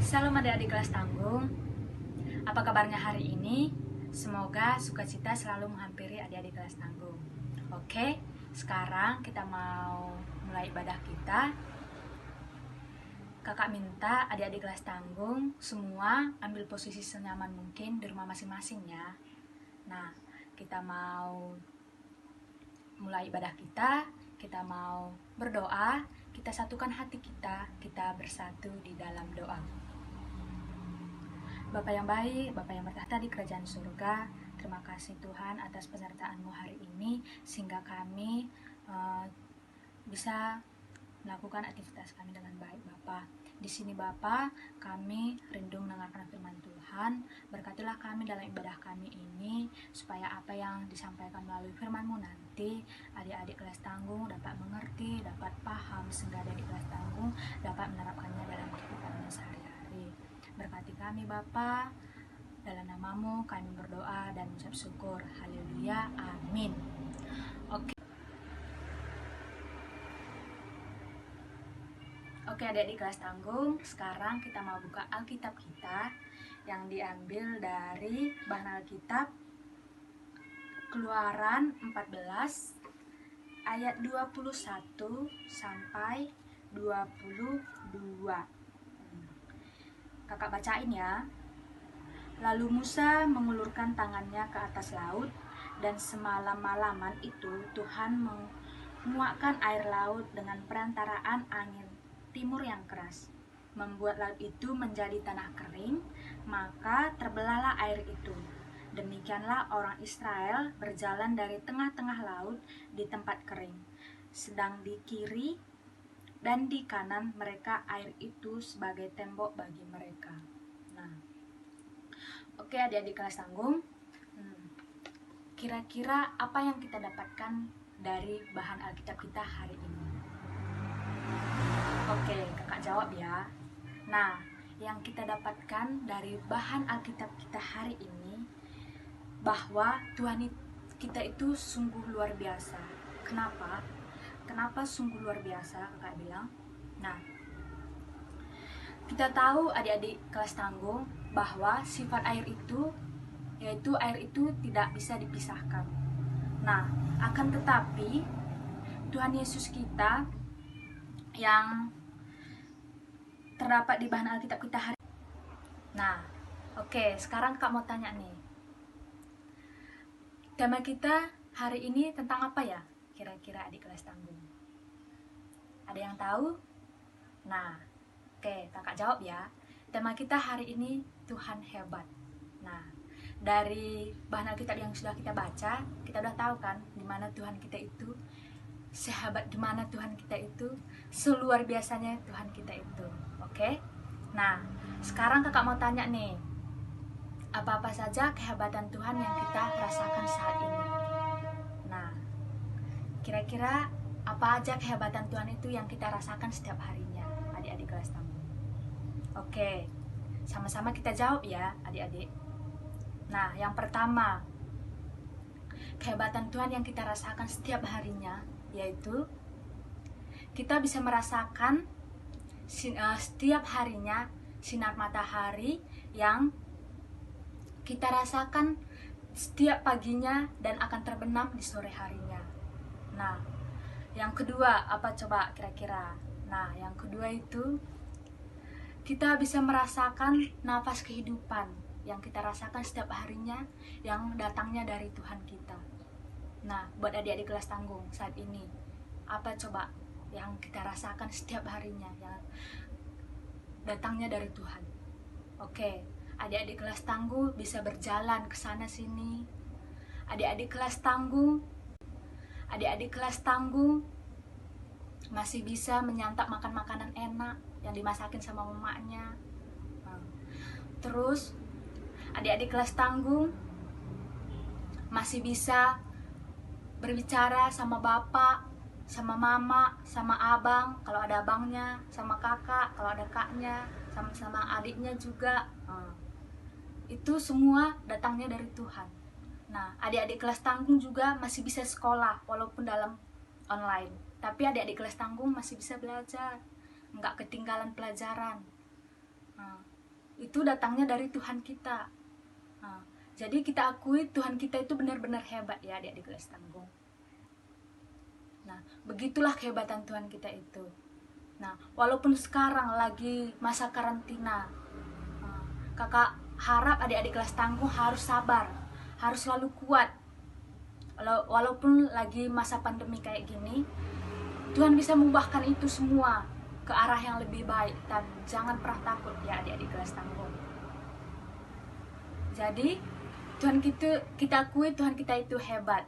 Salam adik-adik kelas tanggung. Apa kabarnya hari ini? Semoga sukacita selalu menghampiri adik-adik kelas tanggung. Oke, sekarang kita mau mulai ibadah kita. Kakak minta adik-adik kelas tanggung semua ambil posisi senyaman mungkin di rumah masing-masing ya. Nah, kita mau mulai ibadah kita, kita mau berdoa, kita satukan hati kita bersatu di dalam doa. Bapa yang baik, Bapa yang bertahta di kerajaan surga, terima kasih Tuhan atas penyertaan-Mu hari ini, sehingga kami bisa melakukan aktivitas kami dengan baik Bapa. Di sini Bapa, kami rindu mendengarkan firman Tuhan. Berkatilah kami dalam ibadah kami ini, supaya apa yang disampaikan melalui firman-Mu nanti adik-adik kelas tanggung dapat mengerti, dapat paham, sehingga adik kelas tanggung dapat menerapkannya dalam kehidupannya sehari-hari. Berkati kami Bapa, dalam nama-Mu kami berdoa dan mengucap syukur. Haleluya, amin. Oke adik-adik kelas tanggung, sekarang kita mau buka Alkitab kita yang diambil dari bahan Alkitab Keluaran 14 ayat 21 sampai 22. Kakak bacain ya. Lalu Musa mengulurkan tangannya ke atas laut, dan semalam-malaman itu Tuhan menguakkan air laut dengan perantaraan angin timur yang keras, membuat laut itu menjadi tanah kering, maka terbelahlah air itu. Demikianlah orang Israel berjalan dari tengah-tengah laut di tempat kering, sedang di kiri dan di kanan mereka air itu sebagai tembok bagi mereka. Nah, oke adik-adik kelas tanggung, kira-kira apa yang kita dapatkan dari bahan Alkitab kita hari ini? Oke, kakak jawab ya. Nah, yang kita dapatkan dari bahan Alkitab kita hari ini, bahwa Tuhan kita itu sungguh luar biasa. Kenapa? Kenapa sungguh luar biasa, kakak bilang? Nah, kita tahu adik-adik kelas tanggung bahwa sifat air itu, yaitu air itu tidak bisa dipisahkan. Nah, akan tetapi Tuhan Yesus kita yang terdapat di bahan Alkitab kita hari. Nah, oke, sekarang Kak mau tanya nih. Tema kita hari ini tentang apa ya? Kira-kira adik kelas tanggung. Ada yang tahu? Nah, oke, Kakak jawab ya. Tema kita hari ini Tuhan hebat. Nah, dari bahan Alkitab yang sudah kita baca, kita udah tahu kan di mana Tuhan kita itu, sehebat gimana Tuhan kita itu, seluar biasanya Tuhan kita itu. Oke? Nah, sekarang kakak mau tanya nih, apa-apa saja kehebatan Tuhan yang kita rasakan saat ini? Nah, kira-kira apa aja kehebatan Tuhan itu yang kita rasakan setiap harinya, adik-adik kelas tanggung? Oke, sama-sama kita jawab ya, adik-adik. Nah, yang pertama, kehebatan Tuhan yang kita rasakan setiap harinya, yaitu kita bisa merasakan setiap harinya sinar matahari yang kita rasakan setiap paginya dan akan terbenam di sore harinya. Nah, yang kedua apa coba kira-kira? Nah, yang kedua itu kita bisa merasakan nafas kehidupan yang kita rasakan setiap harinya yang datangnya dari Tuhan kita. Nah, buat adik-adik kelas tanggung saat ini, apa coba yang kita rasakan setiap harinya yang datangnya dari Tuhan? Oke, adik-adik kelas tanggung bisa berjalan ke sana sini. Adik-adik kelas tanggung masih bisa menyantap makan makanan enak yang dimasakin sama mamanya. Terus adik-adik kelas tanggung masih bisa berbicara sama bapak, sama mama, sama abang kalau ada abangnya, sama kakak kalau ada kaknya, sama adiknya juga. Itu semua datangnya dari Tuhan. Nah, adik-adik kelas tanggung juga masih bisa sekolah walaupun dalam online, tapi adik-adik kelas tanggung masih bisa belajar, nggak ketinggalan pelajaran. itu datangnya dari Tuhan kita. Nah, jadi kita akui Tuhan kita itu benar-benar hebat ya adik-adik kelas tanggung. Nah, begitulah kehebatan Tuhan kita itu. Nah, walaupun sekarang lagi masa karantina, kakak harap adik-adik kelas tanggung harus sabar, harus selalu kuat. Walaupun lagi masa pandemi kayak gini, Tuhan bisa mengubahkan itu semua ke arah yang lebih baik. Dan jangan pernah takut ya adik-adik kelas tanggung. Jadi kita akui Tuhan kita itu hebat.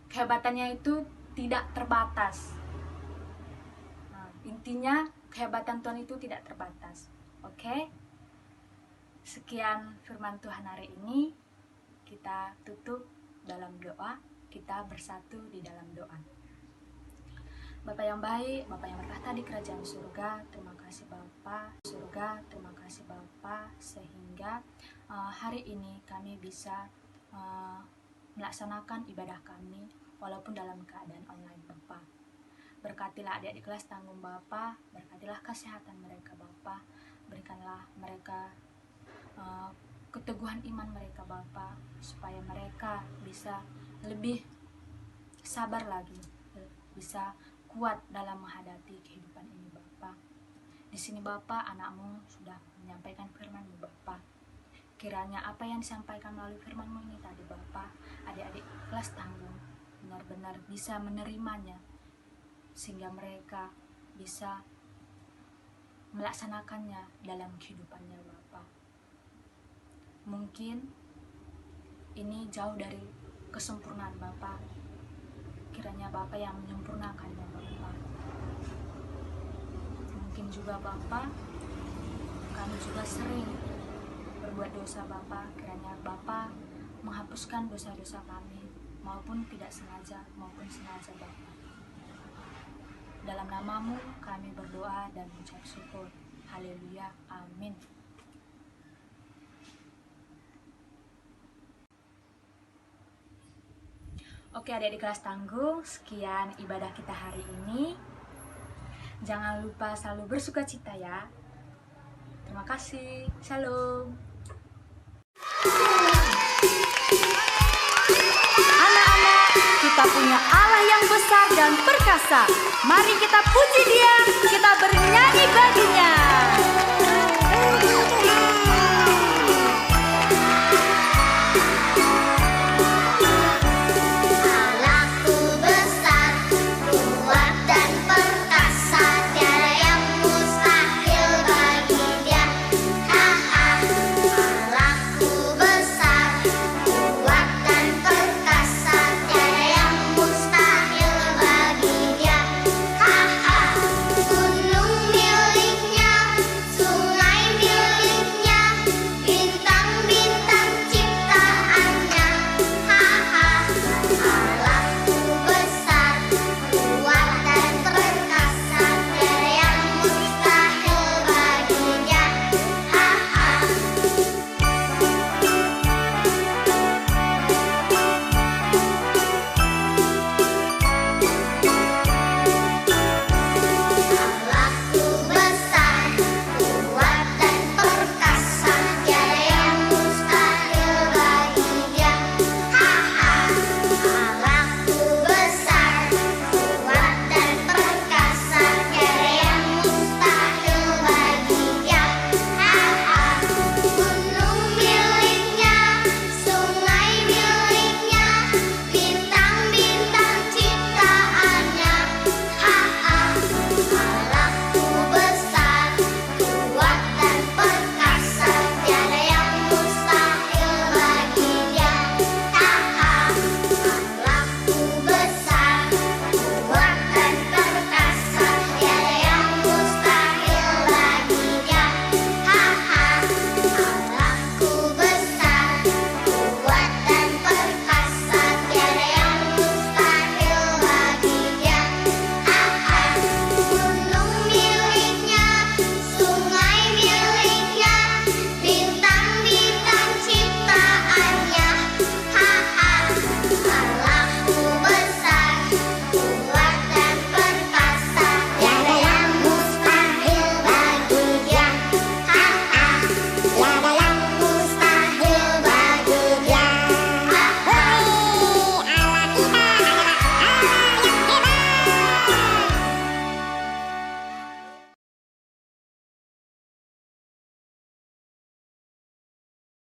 Kehebatannya itu tidak terbatas. Nah, intinya kehebatan Tuhan itu tidak terbatas. Oke? Sekian firman Tuhan hari ini. Kita tutup dalam doa. Kita bersatu di dalam doa. Bapa yang baik, Bapa yang berkata di kerajaan surga, terima kasih Bapa surga, terima kasih Bapa, sehingga hari ini kami bisa melaksanakan ibadah kami walaupun dalam keadaan online Bapa. Berkatilah adik-adik kelas tanggung Bapa, berkatilah kesehatan mereka Bapa, berikanlah mereka keteguhan iman mereka Bapa, supaya mereka bisa lebih sabar lagi, bisa kuat dalam menghadapi kehidupan ini Bapa. Di sini Bapa, anak-Mu sudah menyampaikan firman-Mu Bapa. Kiranya apa yang disampaikan melalui firman-Mu ini tadi Bapa, adik-adik kelas tanggung benar-benar bisa menerimanya, sehingga mereka bisa melaksanakannya dalam kehidupannya Bapa. Mungkin ini jauh dari kesempurnaan Bapa, kiranya Bapa yang menyempurnakannya Bapa. Mungkin juga Bapa, kami juga sering berbuat dosa Bapa, kiranya Bapa menghapuskan dosa-dosa kami, maupun tidak sengaja maupun sengaja Bapa. Dalam nama-Mu kami berdoa dan mengucap syukur. Haleluya, amin. Oke adik-adik kelas tanggung, sekian ibadah kita hari ini. Jangan lupa selalu bersuka cita ya. Terima kasih, shalom. Anak-anak, kita punya Allah yang besar dan perkasa. Mari kita puji Dia, kita bernyanyi baginya.